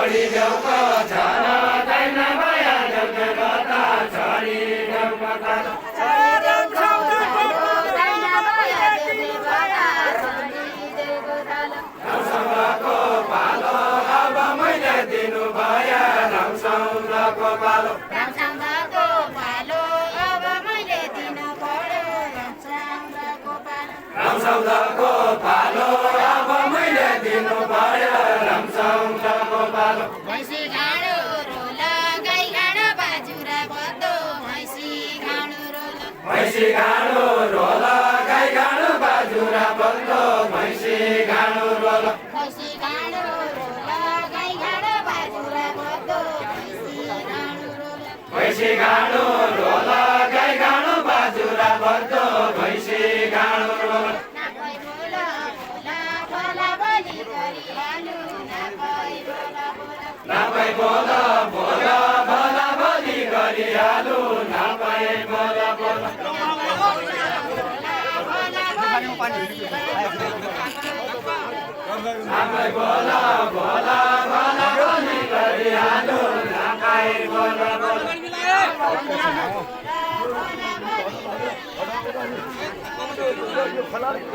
छोडी देउको छन दैन भया देउके बता छोडी देउको छन रामसँगको पालो अब मैले दिनु भया रामसँगको पालो रामसँगको पालो अब मैले दिनु पर्यो रामसँगको पालो अब मैले दिनु पर्यो रामसँगको पालो भैँसी घाँडो रोल गाई घाँडो बाजुरा बद्दो भैँसी घाँडो रोल भैँसी घाँडो रोल गाई घाँडो बाजुरा बद्दो भैँसी घाँडो रोल भैँसी घाँडो रोल गाई घाँडो बाजुरा बद्दो भैँसी घाँडो रोल भैँसी घाँडो रोल गाई घाँडो बाजुरा बद्दो भैँसी घाँडो रोल नापै बोला बोला बोला बोली गरिहालु नापै बोला बोला भला भली गरिहालु नापै बोला बोला नापै बोला बोला भला भली गरिहालु नापै बोला बोला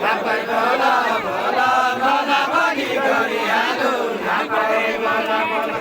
नापै बोला बोला भला भली गरिहालु नापै बोला बोला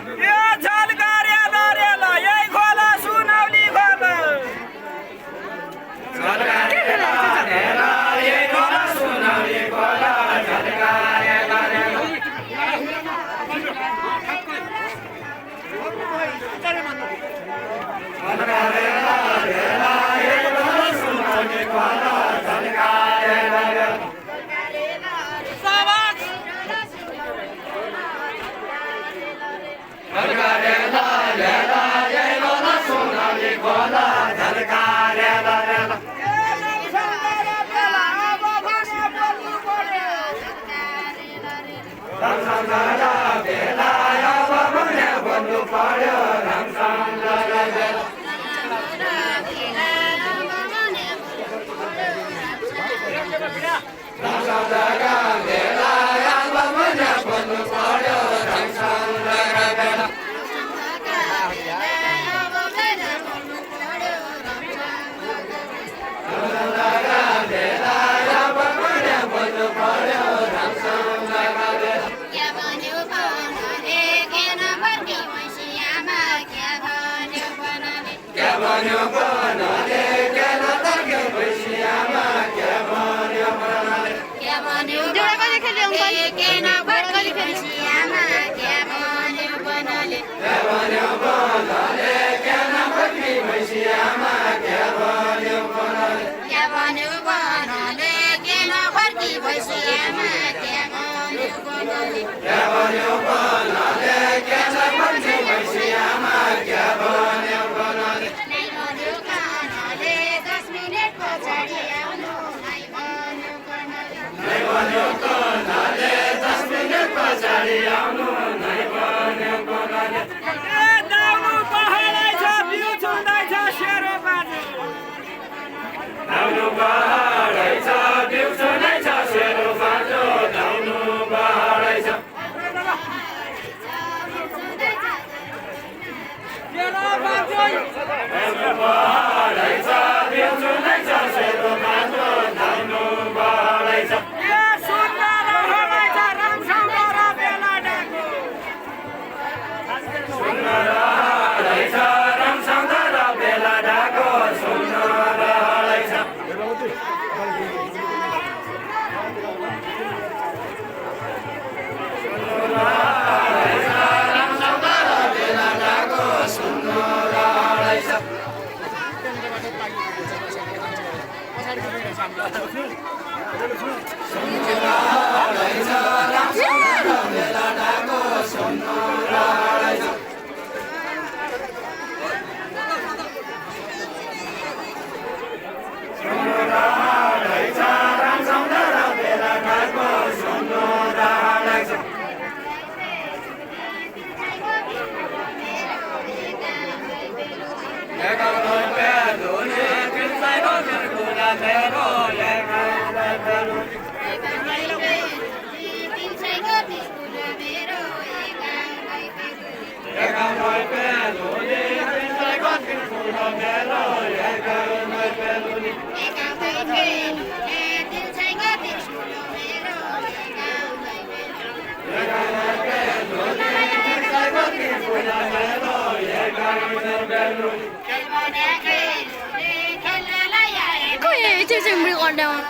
Itu sing beri kondang.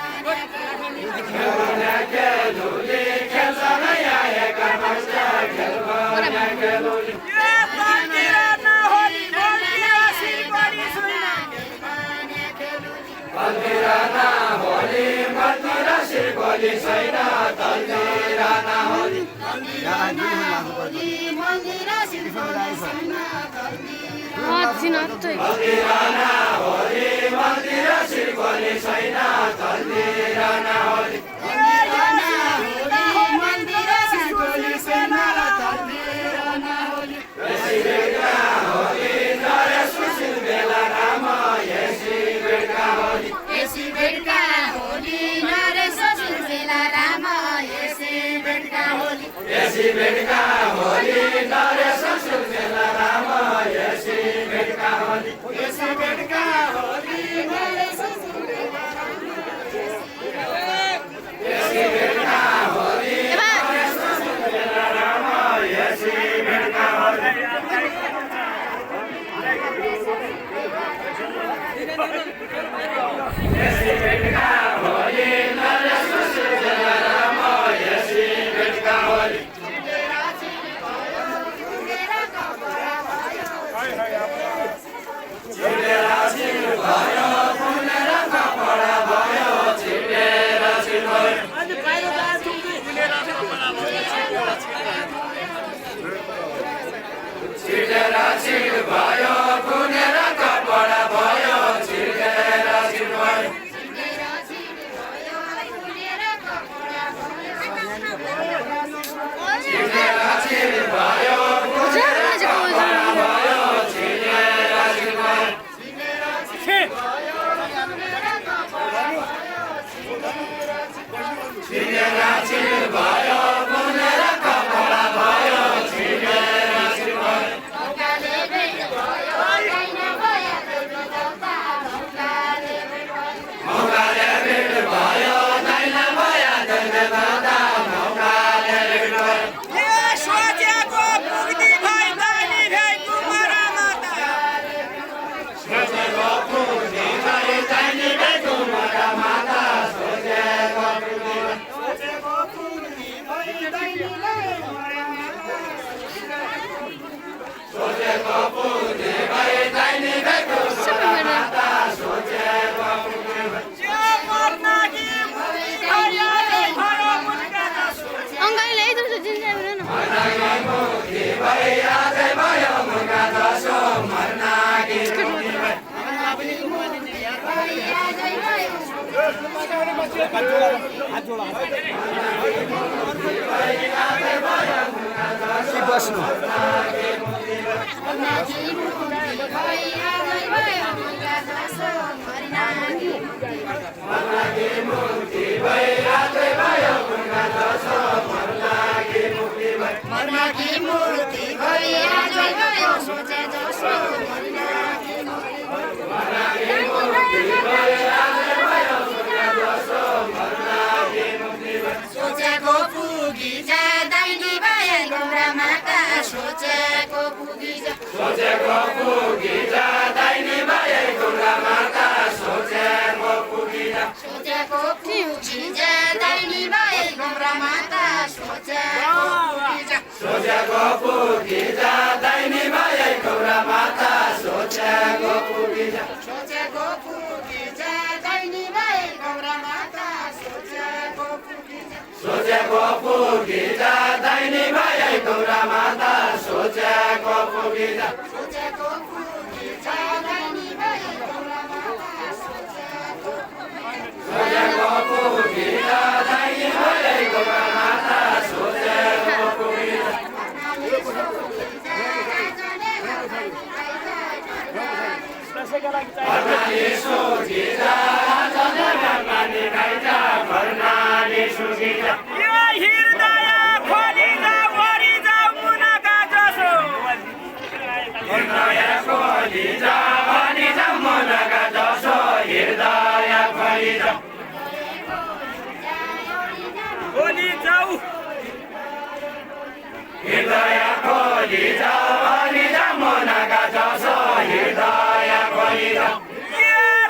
हृदय खोली जाऊ अनि जमुनाका जसो हृदय खोली जाऊ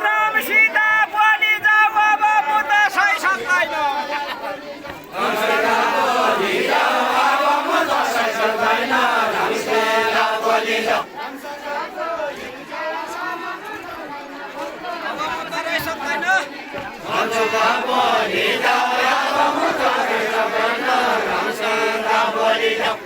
राम सीता बोली जाऊ अब म त सही सक्दैन हंसका बोली जाऊ अब म दसैँ सक्दैन रामसेला बोली जाऊ हंसका बोली जाऊ अब म दसैँ सक्दैन रामसेला बोली जाऊ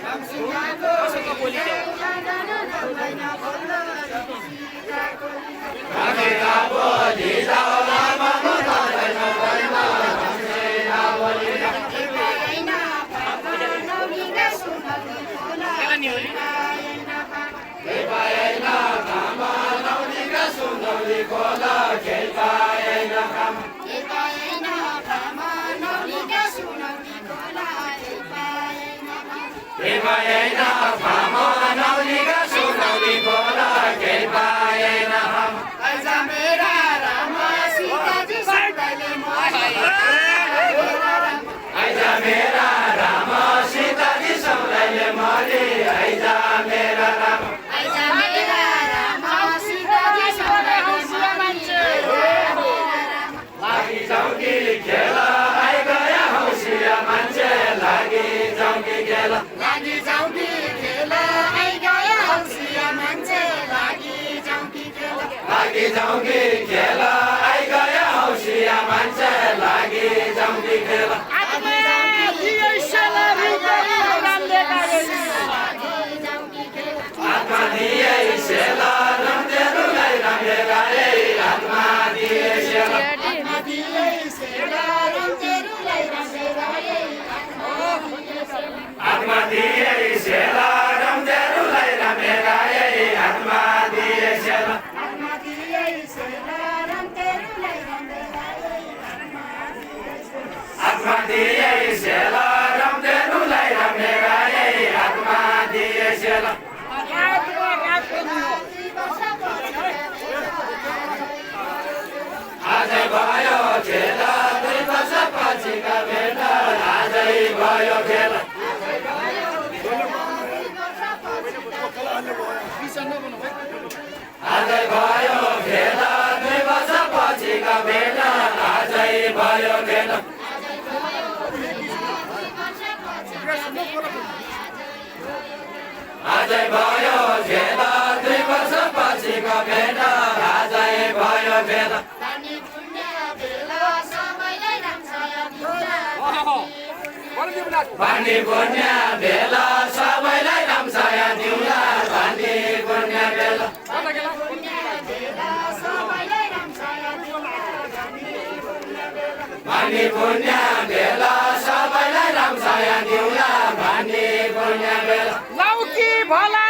हंसका बोली जाऊ अब म दसैँ सक्दैन रामसेला बोली जाऊ खेल्पाएन काम नौनीका सुनौली खोला खेल्पाएन काम खेल्पाएन काम नौनीका सुनौली खोला खेल्पाएन काम आइजा मेरा राम सीताजी सबैले आइजा मेरा राम सीताजी सबैले मरे आइजा मेरा राम आइजा मेरा राम सीताजी सबैले लागि जाउकी खेल आइ गया हौसिया मान्छे लागि जाउकी खेल लागि जाऊ कि खेल आइ गयो हौसिया मान्छे लागि जाऊ कि खेल लागि जाउकी खेल आइ गया हौसिया मान्छे लागि जाउकी खेल लागि जाऊ कि खेल आत्मा दिए सेला रमतेरुलाई रामले गाए आत्मा दिए सेला आत्मा दिए सेला रमतेरुलाई रामले गाए आत्मा दिए सेला रमतेरुलाई रामले गाए आत्मा दिए सेला आत्मा दिए सेला रमतेरुलाई रामले गाए आत्मा दिए सेला रमतेरुलाई रामले गाए आत्मा दिए सेला आजै भयो खेल 2 वर्षपछिका भेट आजै भयो खेल आजै भयो खेल 2 वर्षपछिका भेट आजै भयो खेल आजै भयो खेल 2 वर्षपछिका भेट आजै भयो खेल पानी पुण्य बेला सबैलाई राम्रोसँग दिउँला पानी पुण्य बेला सबैलाई रामसाया दिउँला पानी पुण्य बेला पानी पुण्य बेला सबैलाई रामसाया दिउँला पानी पुण्य बेला लौकी भला